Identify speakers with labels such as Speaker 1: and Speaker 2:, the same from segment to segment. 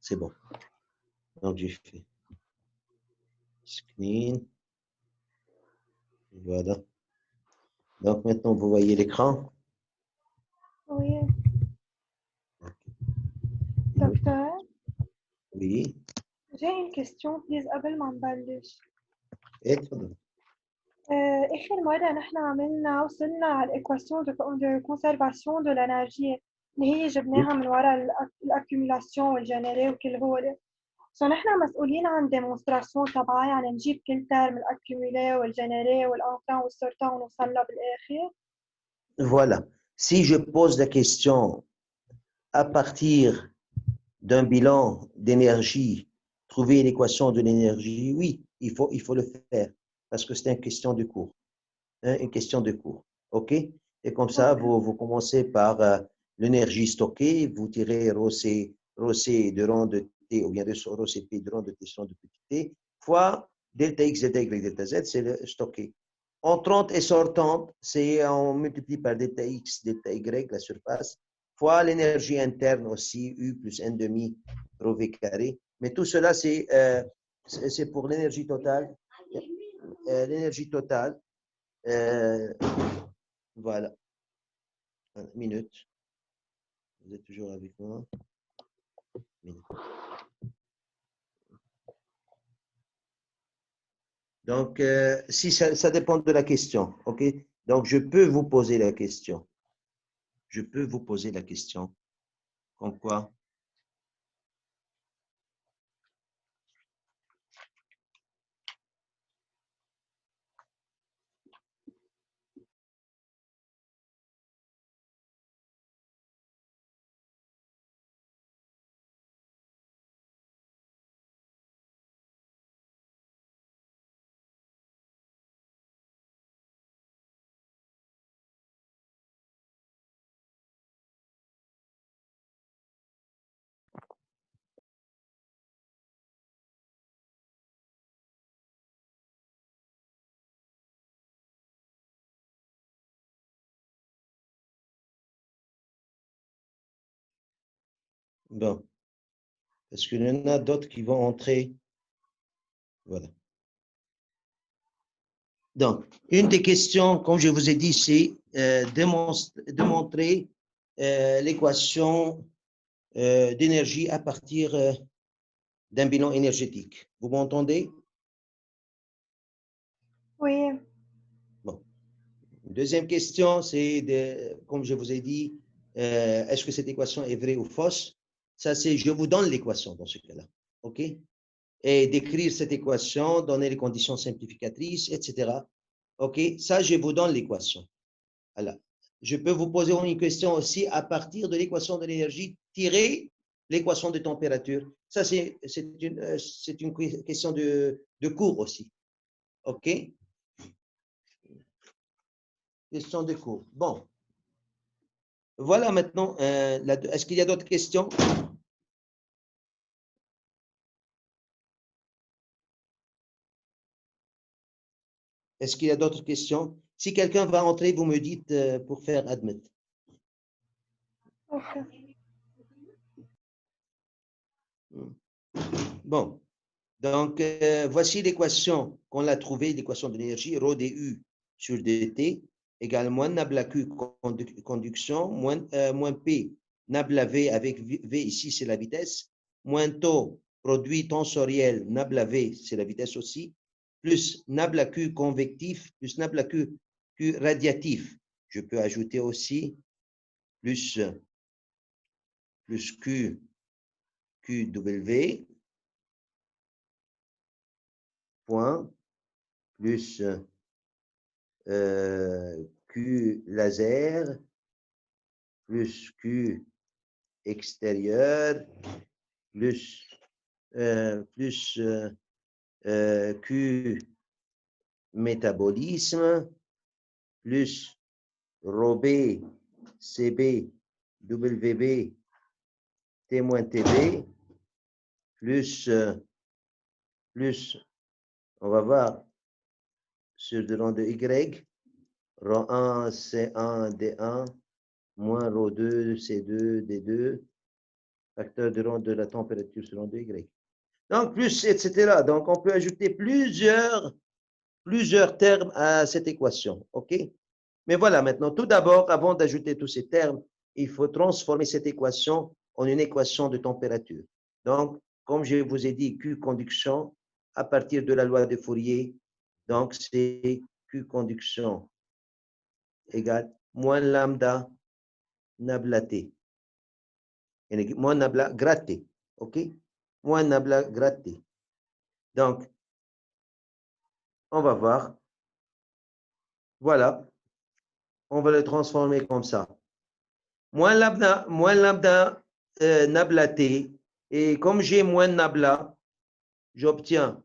Speaker 1: c'est bon. Donc, j'ai fait screen. Voilà. Donc, maintenant, vous voyez l'écran.
Speaker 2: Oui.
Speaker 1: Ok.
Speaker 2: Docteur,
Speaker 1: Oui.
Speaker 2: j'ai une question please قبل ما نبلش.
Speaker 1: Et تفضل.
Speaker 2: آخر مرة نحن وصلنا على الإيكواسيون de conservation de l'énergie اللي هي جبناها من وراء الأكيوميلاسيون والجنري وكل هول. نحن مسؤولين عن ديمونستراسيون تبعها يعني نجيب كل ترم الأكيوميلي والجنري والأنتران والسورتان ونوصل له بالآخر.
Speaker 1: Voilà. Si je pose la question à partir d'un bilan d'énergie, trouver l'équation de l'énergie, oui, il faut le faire parce que c'est une question de cours. Hein, une question de cours. OK? Et comme ça, vous commencez par l'énergie stockée, vous tirez ρ C de rang de T, ou bien de ρ CP de rang de T sur de petit t, fois delta X, delta Y, delta Z, c'est le stocké. Entrante et sortante, c'est on multiplie par delta X, delta Y, la surface, fois l'énergie interne aussi, U plus N demi rho V carré. Mais tout cela, c'est pour l'énergie totale. L'énergie totale. Voilà. Une minute. Vous êtes toujours avec moi. Minute. Donc, si ça dépend de la question, OK? Donc, je peux vous poser la question. Je peux vous poser la question. Comme quoi? Bon. Parce qu'il y en a d'autres qui vont entrer. Voilà. Donc, une des questions, comme je vous ai dit, c'est démontrer l'équation d'énergie à partir d'un bilan énergétique. Vous m'entendez?
Speaker 2: Oui.
Speaker 1: Bon. Deuxième question, c'est, comme je vous ai dit, est-ce que cette équation est vraie ou fausse? Ça, c'est, je vous donne l'équation dans ce cas-là. OK? Et d'écrire cette équation, donner les conditions simplificatrices, etc. OK? Ça, je vous donne l'équation. Voilà. Je peux vous poser une question aussi à partir de l'équation de l'énergie tirée l'équation de température. Ça, c'est une question de cours aussi. OK? Question de cours. Bon. Voilà maintenant. Est-ce qu'il y a d'autres questions? Est-ce qu'il y a d'autres questions? Si quelqu'un va entrer, vous me dites pour faire admit.
Speaker 2: OK.
Speaker 1: Bon. Donc, voici l'équation qu'on a trouvée, l'équation de l'énergie, ρ du sur dt égale moins nabla q conduction, moins p nabla v avec v ici, c'est la vitesse, moins taux produit tensoriel nabla v, c'est la vitesse aussi, plus nabla q convectif, plus nabla q radiatif. Je peux ajouter aussi plus qw point plus Q laser plus Q extérieur plus Q métabolisme plus ρB CB WB T-TB plus on va voir sur le rang de Y ρ1 C1 D1 moins ρ2 C2 D2 Facteur de rond de la température sur rond de Y. Donc, plus, etc. Donc, on peut ajouter plusieurs termes à cette équation. OK? Mais voilà, maintenant, tout d'abord, avant d'ajouter tous ces termes, il faut transformer cette équation en une équation de température. Donc, comme je vous ai dit, Q conduction, à partir de la loi de Fourier, donc c'est Q conduction égale moins lambda nabla T. Moins nabla gratte T. OK? Moins nabla gratte T. Donc, on va voir. Voilà. On va le transformer comme ça. Moins lambda nabla T. Et comme j'ai moins nabla, j'obtiens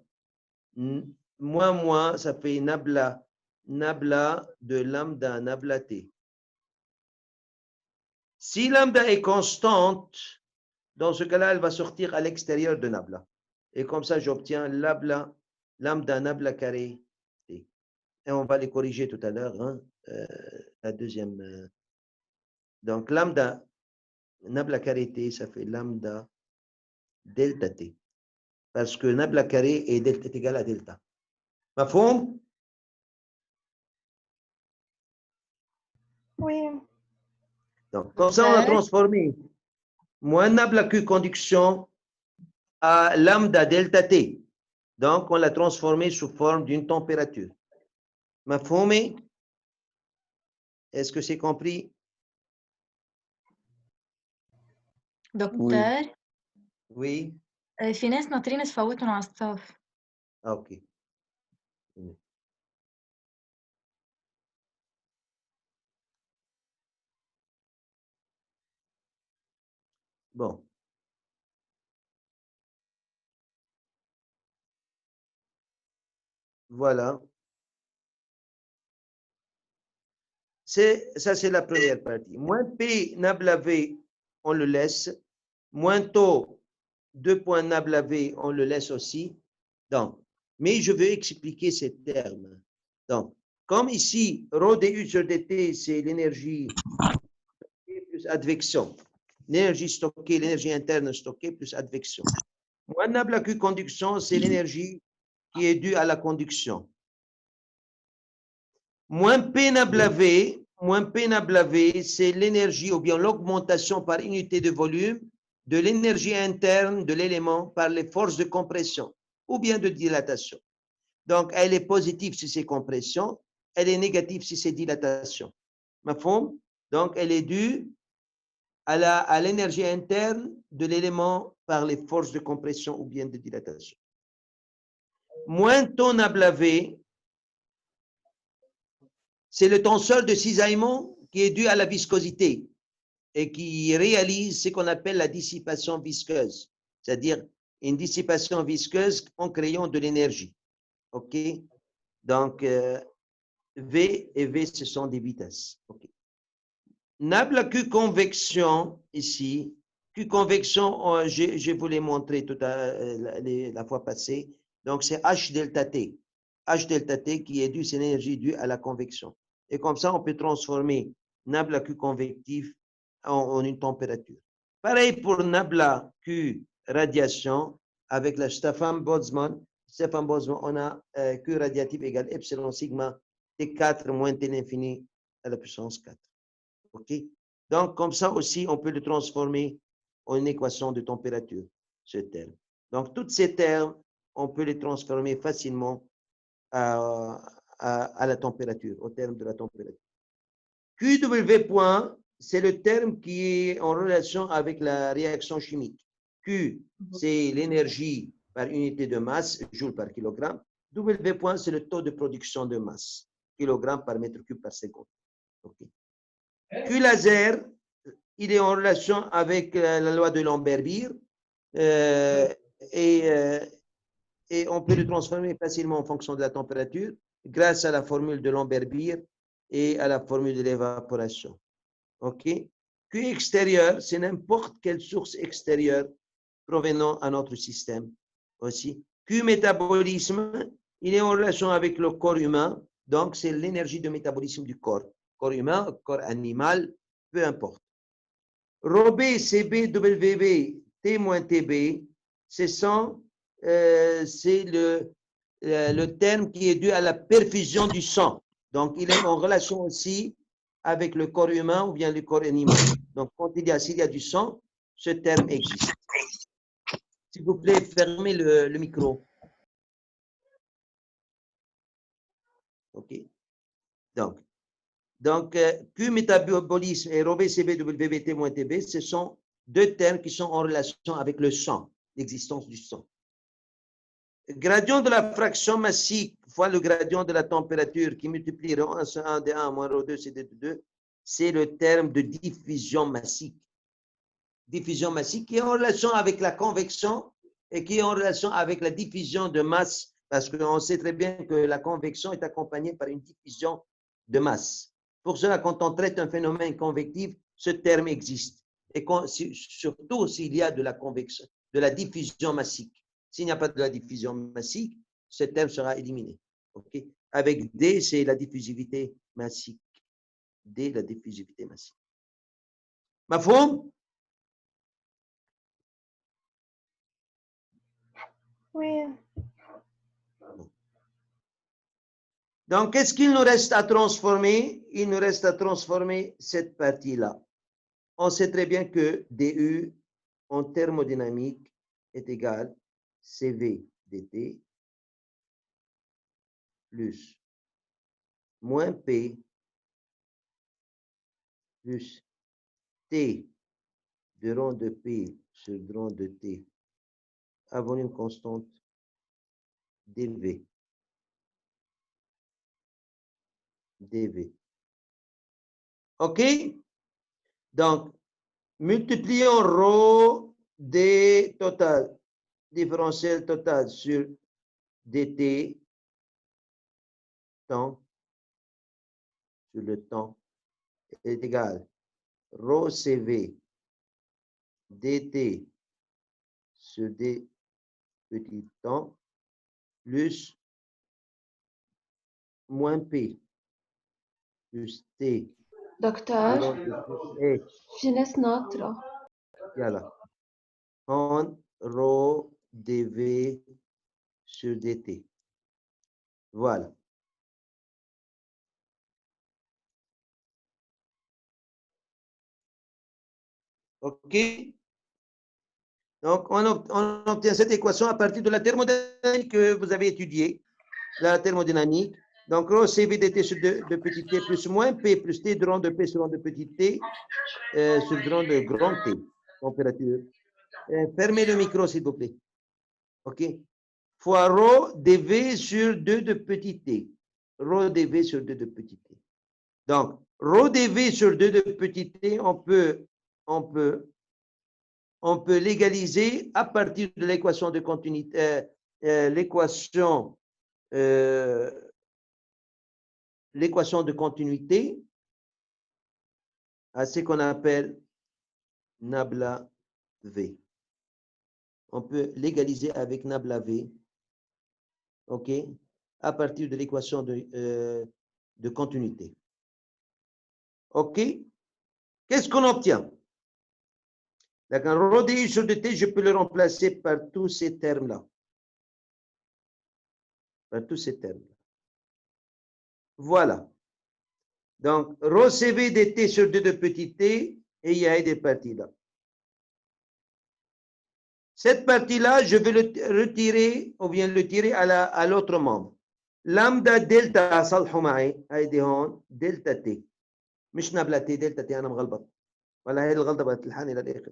Speaker 1: moins, ça fait nabla de lambda nabla T. Si lambda est constante, dans ce cas-là, elle va sortir à l'extérieur de nabla. Et comme ça, j'obtiens lambda nabla carré T. Et on va les corriger tout à l'heure, hein, la deuxième. Donc, lambda nabla carré T, ça fait lambda delta T. Parce que nabla carré et delta est égal à delta. Mafhoum?
Speaker 2: Oui.
Speaker 1: Donc, comme ça, on a transformé moins nabla Q conduction à lambda delta T. Donc, on l'a transformé sous forme d'une température. Mafhoum? Est-ce que c'est compris?
Speaker 3: دكتور
Speaker 1: Oui.
Speaker 3: في ناس ناطرين تفوتوا على الصف.
Speaker 1: OK. Bon. Voilà. Ça, c'est la première partie. Moins P nabla V, on le laisse. Moins taux, 2 points nabla V, on le laisse aussi. Donc, mais je veux expliquer ces termes. Donc, comme ici, ρ du sur dt, c'est l'énergie plus advection. L'énergie stockée, l'énergie interne stockée plus advection. Moins nabla Q conduction, c'est l'énergie qui est due à la conduction. Moins P nabla V, c'est l'énergie ou bien l'augmentation par unité de volume de l'énergie interne de l'élément par les forces de compression ou bien de dilatation. Donc, elle est positive si c'est compression, elle est négative si c'est dilatation. Mafhoum? Donc, elle est due à l'énergie interne de l'élément par les forces de compression ou bien de dilatation. Moins taux nabla V, c'est le tenseur de cisaillement qui est dû à la viscosité et qui réalise ce qu'on appelle la dissipation visqueuse, c'est-à-dire une dissipation visqueuse en créant de l'énergie. OK? Donc, V et V, ce sont des vitesses. OK. Nabla Q convection, ici, Q convection, je vous l'ai montré la fois passée. Donc, c'est H delta T. H delta T qui est dû, c'est l'énergie due à la convection. Et comme ça, on peut transformer nabla Q convectif en une température. Pareil pour nabla Q radiation avec la Stefan-Boltzmann. Stefan-Boltzmann, on a Q radiatif égale epsilon sigma T4 moins T l'infini à la puissance 4. OK? Donc, comme ça aussi, on peut le transformer en une équation de température, ce terme. Donc, tous ces termes, on peut les transformer facilement à la température, au terme de la température. QW point, c'est le terme qui est en relation avec la réaction chimique. Q, c'est l'énergie par unité de masse, joule par kilogramme. W point, c'est le taux de production de masse, kilogramme par mètre cube par seconde. Okay. Q laser, il est en relation avec la loi de Lambert-Beer et on peut le transformer facilement en fonction de la température grâce à la formule de Lambert-Beer et à la formule de l'évaporation. OK? Q extérieur, c'est n'importe quelle source extérieure provenant à notre système aussi. Q métabolisme, il est en relation avec le corps humain, donc c'est l'énergie de métabolisme du corps. Corps humain, corps animal, peu importe. ΡB, CB, WB, T moins TB, c'est le terme qui est dû à la perfusion du sang. Donc, il est en relation aussi avec le corps humain ou bien le corps animal. Donc, s'il y a du sang, ce terme existe. S'il vous plaît, fermez le micro. OK. Donc, Q métabolisme et ρVCV moins TB, ce sont deux termes qui sont en relation avec le sang, l'existence du sang. Gradient de la fraction massique fois le gradient de la température qui multiplie ρ1 C1 D1 moins ρ2 CD de 2, c'est le terme de diffusion massique. Diffusion massique qui est en relation avec la convection et qui est en relation avec la diffusion de masse, parce qu'on sait très bien que la convection est accompagnée par une diffusion de masse. Pour cela, quand on traite un phénomène convectif, ce terme existe. Et surtout s'il y a de la convection, de la diffusion massique. S'il n'y a pas de la diffusion massique, ce terme sera éliminé. Okay? Avec D, c'est la diffusivité massique. D, la diffusivité massique. Mafhoum?
Speaker 2: Oui.
Speaker 1: Donc, qu'est-ce qu'il nous reste à transformer? Il nous reste à transformer cette partie-là. On sait très bien que DU en thermodynamique est égal CV dt plus moins P plus T de rang de P sur rang de T à volume constante dV. OK? Donc, multiplions ρ d total, différentiel total sur dt, temps, sur le temps, est égal ρ CV dt sur d petit temps plus moins P plus T.
Speaker 4: دكتور
Speaker 1: ايه
Speaker 4: في ناس ناطرة.
Speaker 1: يلا en ρ dV sur dt. Voilà. OK? Donc, on obtient cette équation à partir de la thermodynamique que vous avez étudiée, la thermodynamique. Donc, ρ CV dt sur de petit t plus moins P plus T de rang de P sur rang de petit t sur rang de grand T, température. Fermez le micro, s'il vous plaît. OK? Fois ρ dV sur 2 de petit t. Ρ dV sur 2 de petit t. Donc, ρ dV sur 2 de petit t, on peut l'égaliser à partir de l'équation de continuité, l'équation de continuité à ce qu'on appelle nabla V. On peut l'égaliser avec nabla V, OK, à partir de l'équation de continuité. OK? Qu'est-ce qu'on obtient? D'accord, ρ dI sur dt, je peux le remplacer par tous ces termes-là. Par tous ces termes-là. Voilà. Donc, ρ CV dt sur 2 de petit t, et il y a des parties là. Cette partie-là, je vais le retirer, ou bien le tirer à l'autre membre. Lambda delta, صلحوا معي، هيدي هون دلتا تي. مش نبلة تي دلتا تي، أنا مغلبط. ولا هي الغلطة بقت تلحقني للآخر.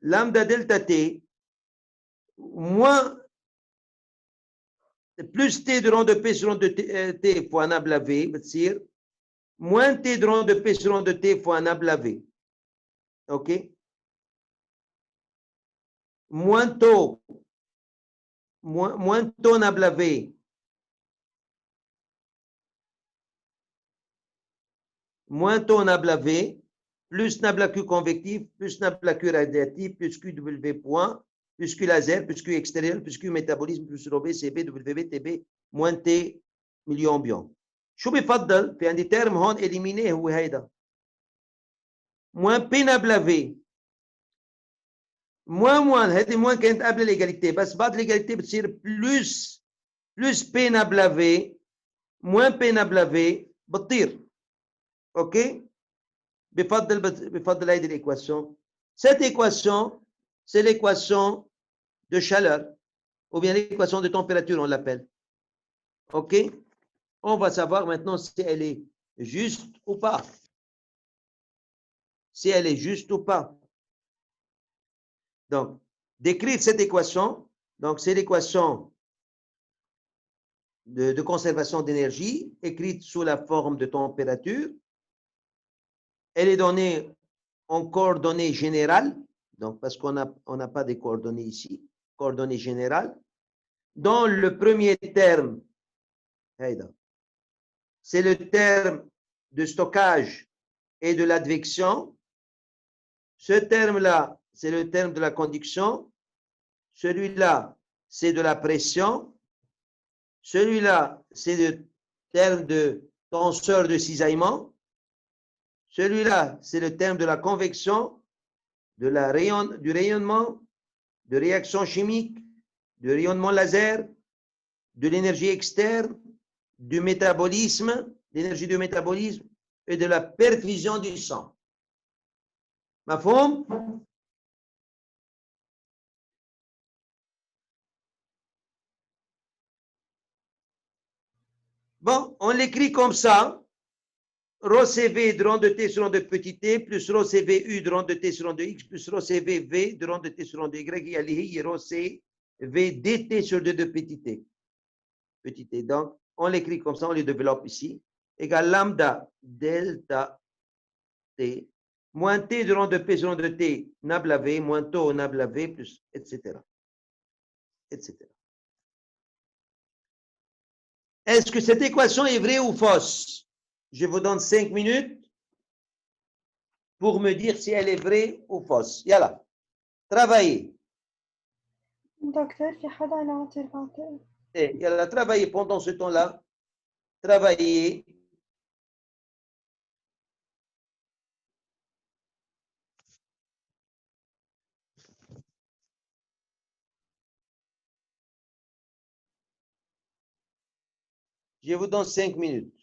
Speaker 1: Lambda delta t moins plus t de rang de p sur rang de t fois nabla v, بتصير moins t de rang de p sur rang de t fois nabla v. OK? Moins taux nabla v moins taux nabla v plus nabla q convectif plus nabla q radiatif plus qw point plus q laser plus q extérieur plus q métabolisme plus ρb cb wb tb moins t مليون بيون. شو بفضل في عندي ترم هون إليمينيه هو هيدا moins p nabla v moins هذه moins كانت قبل الإيجاليتي بس بعد الإيجاليتي بتصير plus P نابلة V moins P نابلة V بتطير. اوكي بفضل هذه الإيكواسيون. Cette équation c'est l'équation de chaleur ou bien l'équation de température on l'appelle. OK, on va savoir maintenant si elle est juste ou pas. Si elle est juste ou pas. Donc, d'écrire cette équation, donc c'est l'équation de conservation d'énergie, écrite sous la forme de température. Elle est donnée en coordonnées générales, donc parce qu'on n'a pas de coordonnées ici, coordonnées générales. Dans le premier terme, c'est le terme de stockage et de l'advection. Ce terme-là, c'est le terme de la conduction. Celui-là, c'est de la pression. Celui-là, c'est le terme de tenseur de cisaillement. Celui-là, c'est le terme de la convection, du rayonnement, de réaction chimique, du rayonnement laser, de l'énergie externe, du métabolisme, l'énergie du métabolisme et de la perfusion du sang. مفهوم؟ Bon, on l'écrit comme ça. Rho CV de rond de T sur rond de petit t plus Rho CV U de rond de T sur rond de X plus Rho CV V de rond de T sur rond de Y égale Rho C V dt sur 2 de petit t. Petit t. Donc, on l'écrit comme ça, on les développe ici. Égale lambda delta T moins T de rond de P sur rond de T nabla V moins tau nabla V plus etc. etc. Est-ce que cette équation est vraie ou fausse? Je vous donne 5 minutes pour me dire si elle est vraie ou fausse. Yalla, travaillez.
Speaker 2: دكتور في حدا ناطر باطل.
Speaker 1: Yalla, travaillez pendant ce temps-là. Travaillez. Je vous donne 5 minutes.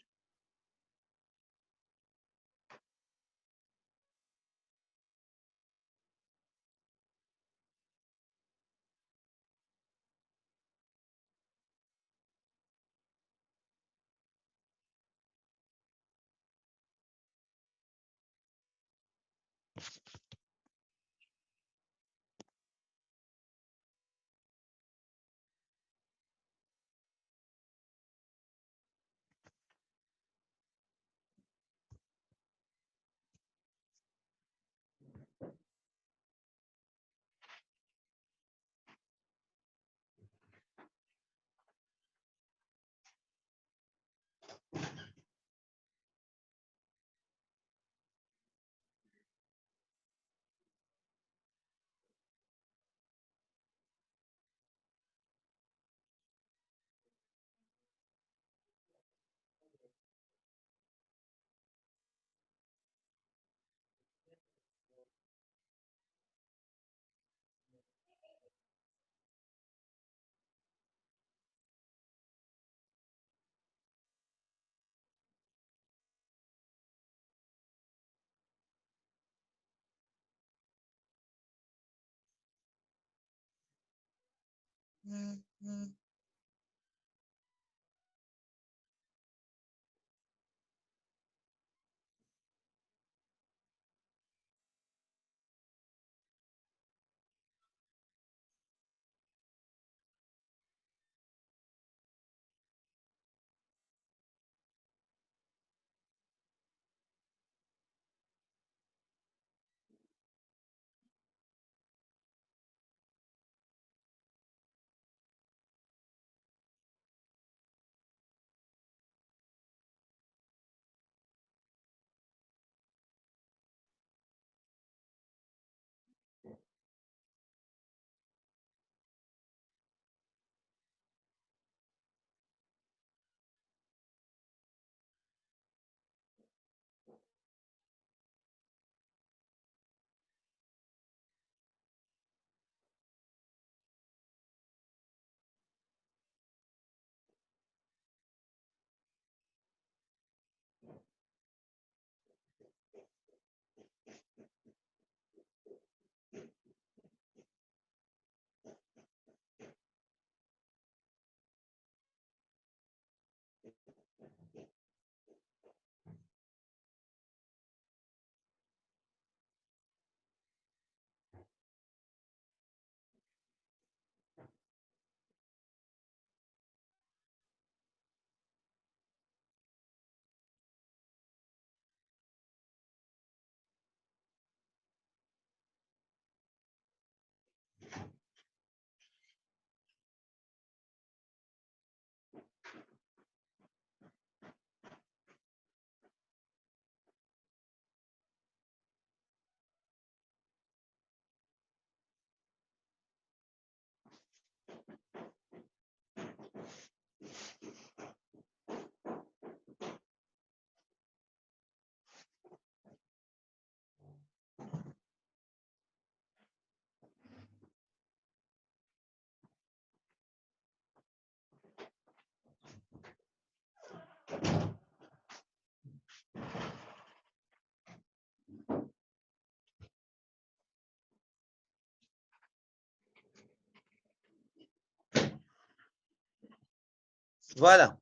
Speaker 1: Voilà.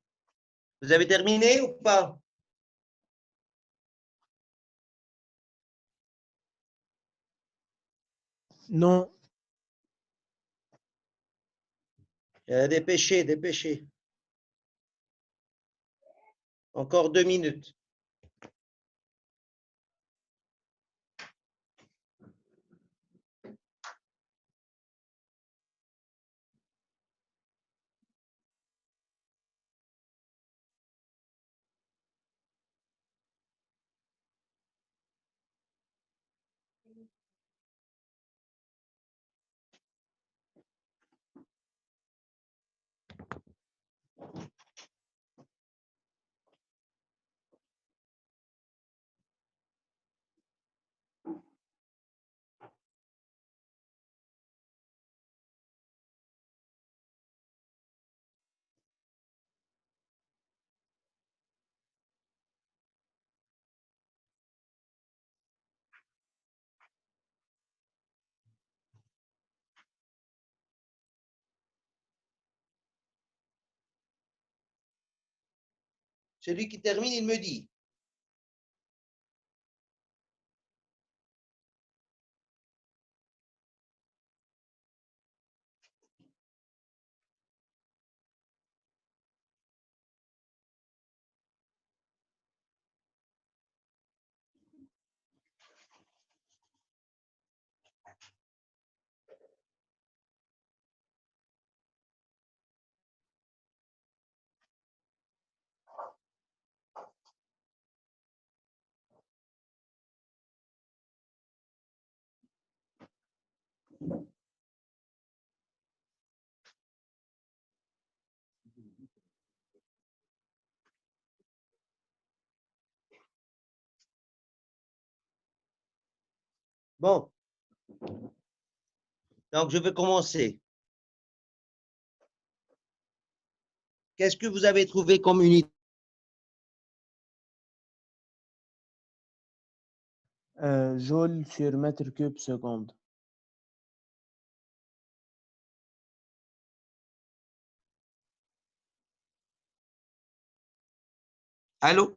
Speaker 1: Vous avez terminé ou pas?
Speaker 5: Non.
Speaker 1: Dépêchez, dépêchez. Encore 2 minutes. Celui qui termine, il me dit. Bon. Donc, je vais commencer. Qu'est-ce que vous avez trouvé comme unité?
Speaker 5: Joule sur mètre cube seconde.
Speaker 1: Allô?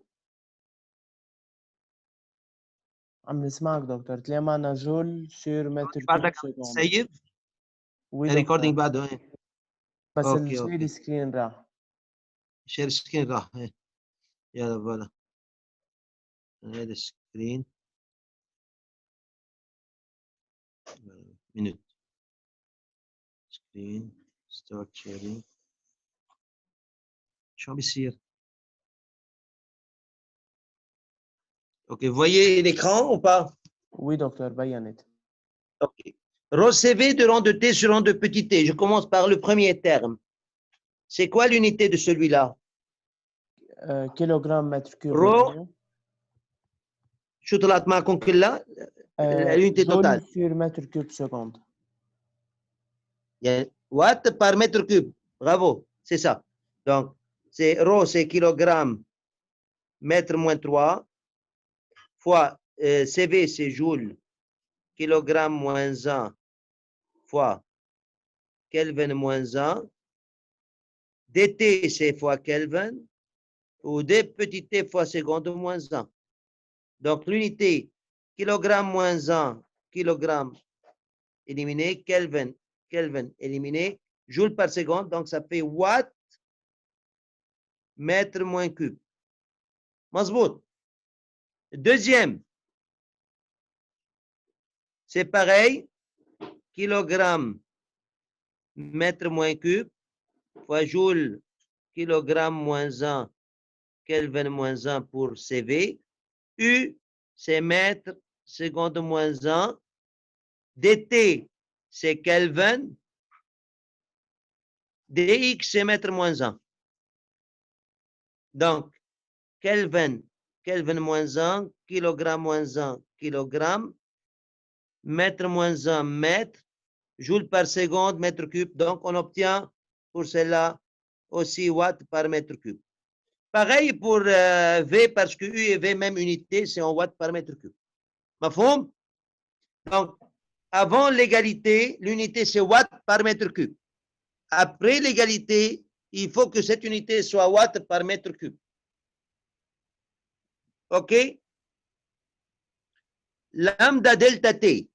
Speaker 5: عم نسمعك دكتور. تلاقي معنا جول sur mètre
Speaker 1: بعدك
Speaker 5: cube seconde.
Speaker 1: سيف؟
Speaker 5: وي
Speaker 1: الريكوردينج
Speaker 5: دكتور.
Speaker 1: بعده.
Speaker 5: بس
Speaker 1: اوكي
Speaker 5: الشير
Speaker 1: اوكي.
Speaker 5: سكرين راح.
Speaker 1: شير سكرين راح. يلا فوالا. هذا السكرين. minute. Screen. Start sharing. شو عم بيصير؟ Ok, vous voyez l'écran ou pas?
Speaker 5: وي دكتور بينت.
Speaker 1: Ok. Rho CV de rang de T sur rang de petit t. Je commence par le premier terme. C'est quoi l'unité de celui-là?
Speaker 5: كيلوغرام متر كوب.
Speaker 1: Rho. شو طلعت معكم كلها؟ l'unité
Speaker 5: جول
Speaker 1: totale.
Speaker 5: sur mètre cube seconde.
Speaker 1: Watt par mètre cube. Bravo, c'est ça. Donc, c'est Rho, c'est kilogramme, mètre moins 3, fois CV, c'est joule, kilogramme moins 1, fois Kelvin moins 1. dt, c'est fois Kelvin, ou d petit t fois seconde moins 1. Donc, l'unité, kilogramme moins 1, kilogramme éliminé, Kelvin, Kelvin éliminé, joule par seconde, donc ça fait watt, mètre moins cube. Mazbout. Deuxième, c'est pareil, kilogramme, mètre moins cube, fois joule, kilogramme moins 1, Kelvin moins 1 pour CV. U, c'est mètre, seconde moins 1. dt, c'est Kelvin. dx, c'est mètre moins 1. Donc, Kelvin, Kelvin moins 1, kilogramme moins 1, kilogramme, mètre moins 1, mètre, joule par seconde, mètre cube. Donc, on obtient pour cela aussi watts par mètre cube. Pareil pour V, parce que U et V, même unité, c'est en watts par mètre cube. Mafhoum? Donc, avant l'égalité, l'unité, c'est watts par mètre cube. Après l'égalité, il faut que cette unité soit watts par mètre cube. OK? Lambda delta T.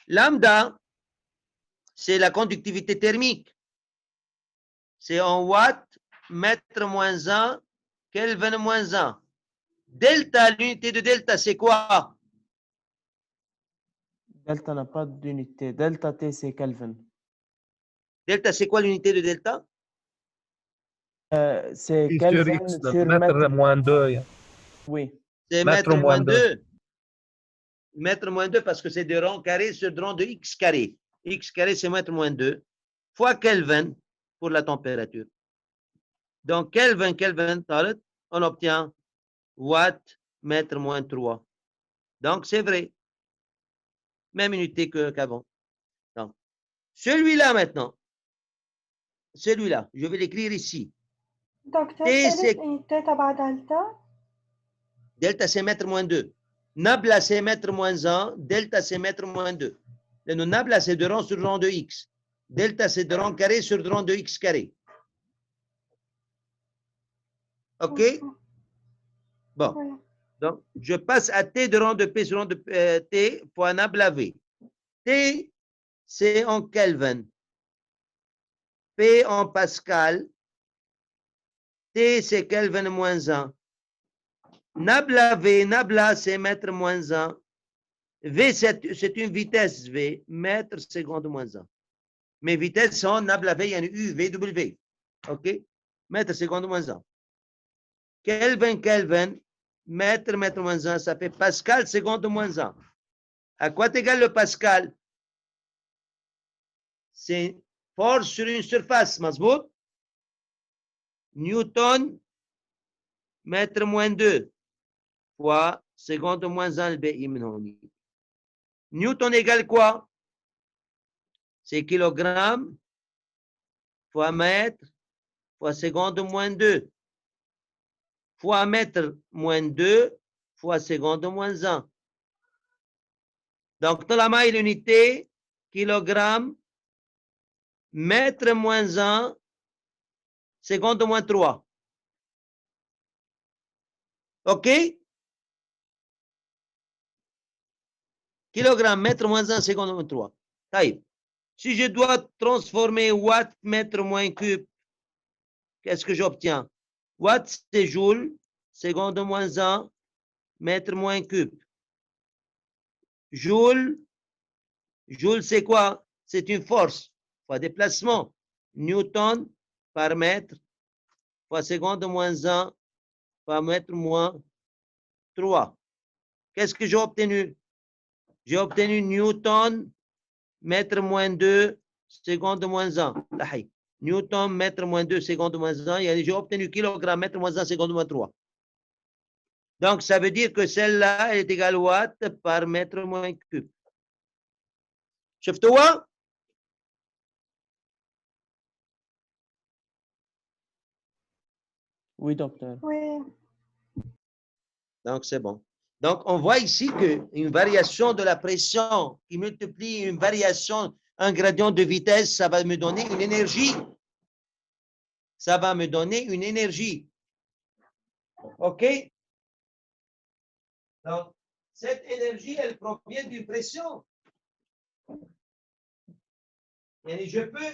Speaker 1: Lambda, c'est la conductivité thermique. C'est en watts, mètre moins 1, Kelvin moins 1. Delta, l'unité de delta, c'est quoi?
Speaker 5: Delta n'a pas d'unité. Delta T, c'est Kelvin.
Speaker 1: Delta, c'est quoi l'unité de delta?
Speaker 5: C'est
Speaker 6: Sur
Speaker 5: Kelvin
Speaker 6: X,
Speaker 5: sur
Speaker 6: mètre
Speaker 5: mètre.
Speaker 6: moins 2.
Speaker 5: Oui.
Speaker 1: C'est
Speaker 6: Mètre
Speaker 1: mètre
Speaker 6: moins
Speaker 1: moins 2. Mètre moins 2 parce que c'est de rang carré sur rang de x carré. X carré, c'est mètre moins 2 fois Kelvin pour la température. Donc, Kelvin, on obtient watt mètre moins 3. Donc, c'est vrai. Même unité qu'avant. Donc, celui-là maintenant. Celui-là, je vais l'écrire ici.
Speaker 2: دكتور
Speaker 1: T,
Speaker 2: ثالث
Speaker 1: c'est
Speaker 2: unité تبع دلتا
Speaker 1: delta, c'est mètre moins 2. Nabla, c'est mètre moins 1. Delta, c'est mètre moins 2. Le nabla, c'est de rang sur rang de x. Delta, c'est de rang carré sur rang de x carré. OK? Bon.
Speaker 2: Oui.
Speaker 1: Donc, je passe à T de rang de P sur rang de T fois nabla V. T, c'est en Kelvin. P en Pascal. T, c'est Kelvin moins 1. Nabla V, nabla, c'est mètre moins 1. V, c'est une vitesse V, mètre seconde moins 1. Mes vitesses sont nabla V, il y a une U, VW. OK? Mètre seconde moins 1. Kelvin, Kelvin, mètre moins 1, ça fait Pascal seconde moins 1. À quoi égale le Pascal? C'est force sur une surface, mazbout. Newton, mètre moins 2, fois seconde moins 1, le BI منهوني. Newton égale quoi? C'est kilogramme fois mètre fois seconde moins 2 fois mètre moins 2 fois seconde moins 1. Donc, dans la maille, l'unité, kilogramme, mètre moins 1, seconde moins 3. OK? Kilogramme, mètre moins 1, seconde moins 3. Taïb. Si je dois transformer watt, mètre moins cube, qu'est-ce que j'obtiens? Watt, c'est joule, seconde moins 1, mètre moins cube. Joule, c'est quoi? C'est une force, fois déplacement. Newton par mètre, fois seconde moins 1, fois mètre moins 3. Qu'est-ce que j'ai obtenu? J'ai obtenu Newton, mètre moins 2, seconde moins 1. Newton, mètre moins 2, seconde moins 1. J'ai obtenu kilogramme, mètre moins 1, seconde moins 3. Donc, ça veut dire que celle-là est égale watt par mètre moins cube. شفتوها؟
Speaker 5: Oui, docteur.
Speaker 2: Oui.
Speaker 1: Donc, c'est bon. Donc, on voit ici qu'une variation de la pression qui multiplie une variation, un gradient de vitesse, ça va me donner une énergie. Ça va me donner une énergie. OK? Donc, cette énergie, elle provient d'une pression. Et je peux